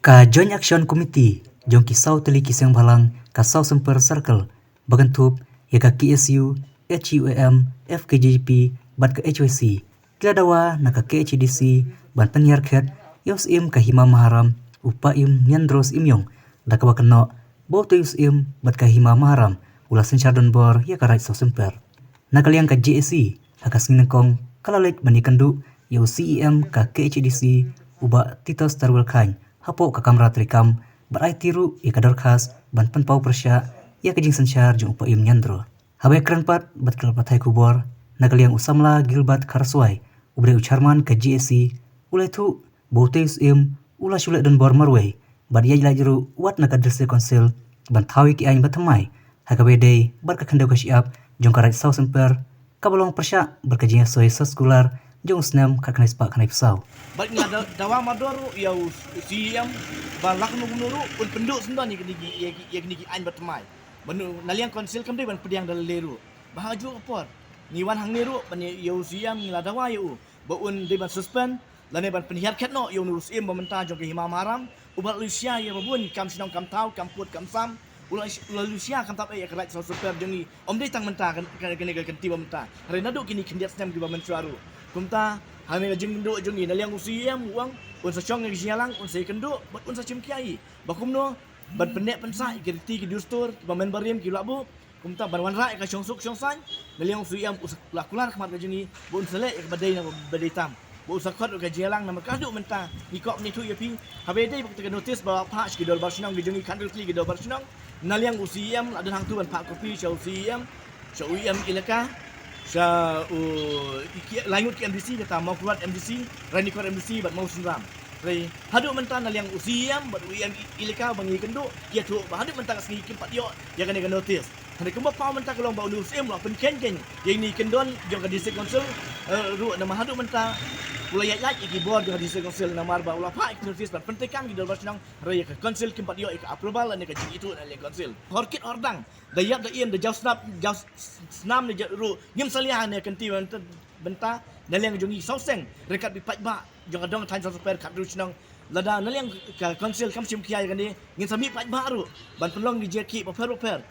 Ka Joint Action Committee jong kisau teli kiseng balang kasau semper circle bagantup ya ka KSU HUAM FKJP bat ke HYC kila dawa na ka KHDC ban penyar khet yos im ka hima maharam upa im nyandros imyong da ka bakno boto yos im bat ka hima maharam ula senchar don bor ya ka right sau semper na kaliang ka JSC hakas nginengkong kalalek manikandu yo CEM ka KHDC uba Titos Tarwel Khain hapo ka kamera trikam barai tiru ya kadar khas ban penpau persya ya kejing senchar jung upa im nyandro habai kranpat bat kal pathai kubor nakaliang usamla gilbat karswai ubre ucharman ka GSC ulai thu boteus im ula shule dan bor marwei bat ya jilajru wat na kadrese konsil ban thawi ki ain bathamai hakabede bar ka khandau ka siap jong karai sau semper kabalong persya berkejing soy seskular jong snam ka kanai spa kanai pesau Baik nga dawa madoru ya siyam balak nuru un penduk sendan ni kini ain batmai banu naliang konsil kamde ban pediang dal leru bahaju apor niwan hang leru ban ya siyam ngila dawa yu ba un de ban suspend lane ban penhiar khatno yu nurus im bamenta jong ke himam haram ubat lusia ya babun kam sinong kam tau kam put kam sam ula lusia kam tap ya kerat so super jong ni om de tang menta kan ti bamenta rena do kini kendiat snam di bamentuaru kumta hane jeng do jeng ni naliang usiam uang un sa chong ngi sialang un sai kendo bat un sa chim kiai bakum no ban pendek pensa ikirti ki dustur bamen barim ki labu kumta ban wan rai ka chong suk chong san naliang usiam lakular khamat ka jeng ni bun sele ik badai na badai tam bu sakot ka jialang na makadu menta ni kok ni tu yapi habe dei bak notice ba pa ki dol barsinang gi jeng ni khandul ki dol barsinang naliang usiam ada hang tu ban pa kopi chau usiam ilaka sa langut ke MDC kata mau keluar MDC rani keluar MDC bat mau senram rai haduk mentan naliang usiam bat UIM ilika bangi kendo kia tu haduk mentan segi kimpat yo ya kan notice hari kemba pau mentan kalau bau usiam lo penken yang ni kendon jong ka district council ru nama haduk mentan ulai yat iki board jong district council nama ba ulah pa notice bat pentekan di dalam senang rai ka council kimpat yo ka approval ane ka jing itu naliang council horkit ordang dayap da iem da jaw snam ne ru ngim salihan ne kan ti benta naliang jongi sauseng rekat bi pajba jong adong tan super kat ru chnang lada naliang ka council kam sim kiai kan ni ngin sami pajba ru ban pelong di jeki pa per